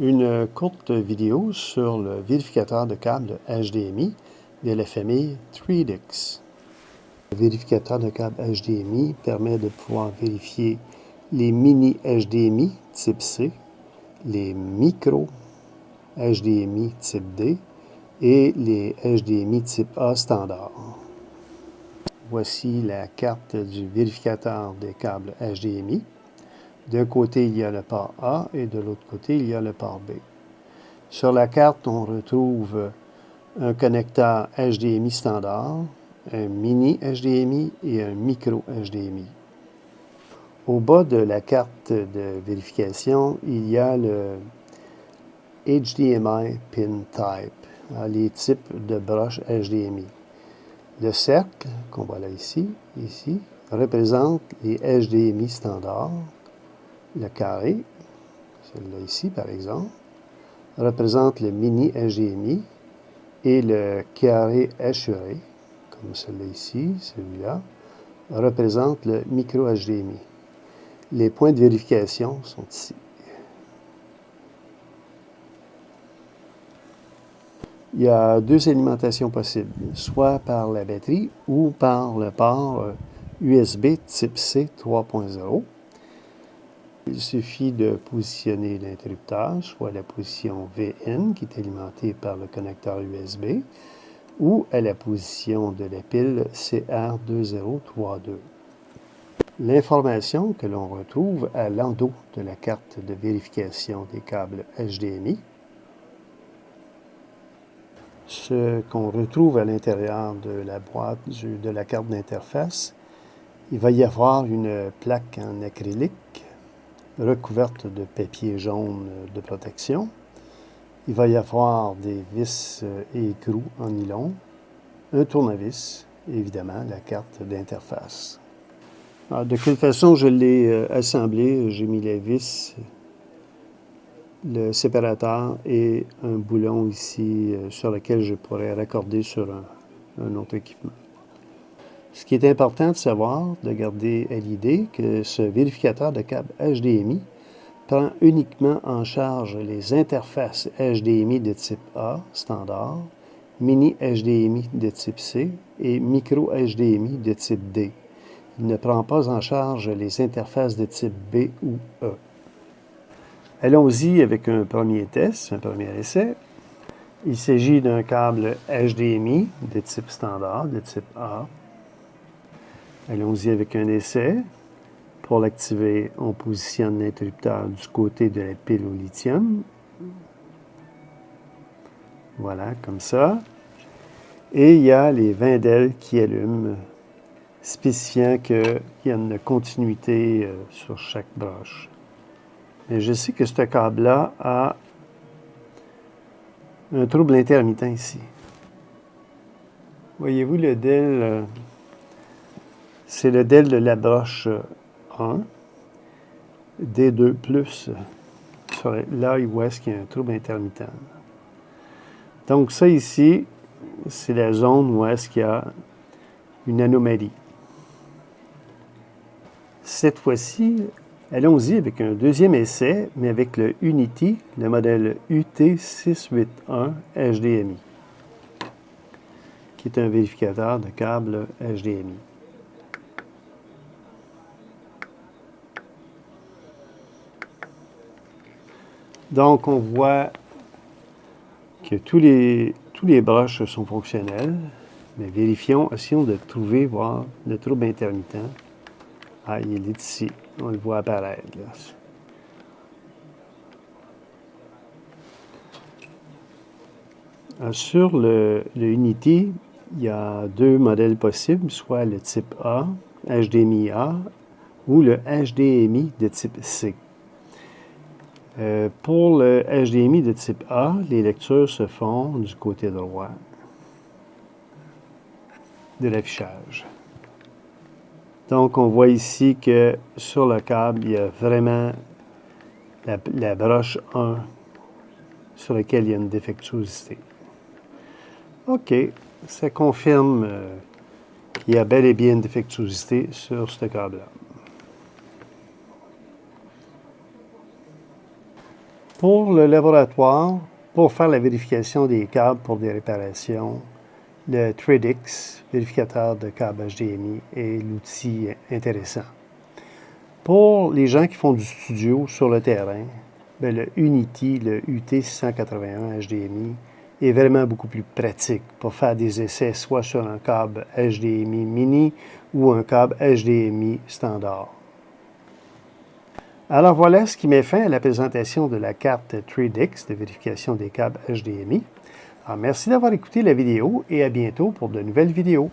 Une courte vidéo sur le vérificateur de câbles HDMI de la famille Threadix. Le vérificateur de câbles HDMI permet de pouvoir vérifier les mini HDMI type C, les micro HDMI type D et les HDMI type A standard. Voici la carte du vérificateur des câbles HDMI. D'un côté, il y a le port A et de l'autre côté, il y a le port B. Sur la carte, on retrouve un connecteur HDMI standard, un mini HDMI et un micro HDMI. Au bas de la carte de vérification, il y a le HDMI pin type, les types de broches HDMI. Le cercle, qu'on voit là ici, représente les HDMI standards. Le carré, celui-là ici par exemple, représente le mini HDMI et le carré hachuré, comme celui-là ici, celui-là, représente le micro HDMI. Les points de vérification sont ici. Il y a deux alimentations possibles, soit par la batterie ou par le port USB type C 3.0. Il suffit de positionner l'interrupteur, soit à la position VN, qui est alimentée par le connecteur USB, ou à la position de la pile CR2032. L'information que l'on retrouve à l'endos de la carte de vérification des câbles HDMI, ce qu'on retrouve à l'intérieur de la boîte de la carte d'interface, il va y avoir une plaque en acrylique recouverte de papier jaune de protection. Il va y avoir des vis et écrous en nylon, un tournevis et évidemment la carte d'interface. De quelle façon je l'ai assemblé? J'ai mis les vis, le séparateur et un boulon ici sur lequel je pourrais raccorder sur un autre équipement. Ce qui est important de savoir, de garder à l'idée que ce vérificateur de câble HDMI prend uniquement en charge les interfaces HDMI de type A, standard, mini HDMI de type C et micro HDMI de type D. Il ne prend pas en charge les interfaces de type B ou E. Allons-y avec un premier test, un premier essai. Il s'agit d'un câble HDMI de type standard, de type A. Allons-y avec un essai. Pour l'activer, on positionne l'interrupteur du côté de la pile au lithium. Voilà, comme ça. Et il y a les vindelles qui allument, spécifiant qu'il y a une continuité sur chaque broche. Mais je sais que ce câble-là a un trouble intermittent ici. Voyez-vous le DEL, c'est le DEL de la broche 1, D2+, là où est-ce qu'il y a un trouble intermittent. Donc ça ici, c'est la zone où est-ce qu'il y a une anomalie. Cette fois-ci, allons-y avec un deuxième essai, mais avec le Unity, le modèle UT681 HDMI, qui est un vérificateur de câbles HDMI. Donc, on voit que tous les broches sont fonctionnels, mais vérifions, essayons de trouver, voir le trouble intermittent. Ah, il est ici. On le voit apparaître. Là. Sur le Unity, il y a deux modèles possibles, soit le type A, HDMI A, ou le HDMI de type C. Pour le HDMI de type A, les lectures se font du côté droit de l'affichage. Donc, on voit ici que sur le câble, il y a vraiment la broche 1 sur laquelle il y a une défectuosité. OK, ça confirme qu'il y a bel et bien une défectuosité sur ce câble-là. Pour le laboratoire, pour faire la vérification des câbles pour des réparations, le Threadix, vérificateur de câbles HDMI, est l'outil intéressant. Pour les gens qui font du studio sur le terrain, le Unity, le UT681 HDMI, est vraiment beaucoup plus pratique pour faire des essais soit sur un câble HDMI mini ou un câble HDMI standard. Alors voilà ce qui met fin à la présentation de la carte Threadix de vérification des câbles HDMI. Alors merci d'avoir écouté la vidéo et à bientôt pour de nouvelles vidéos.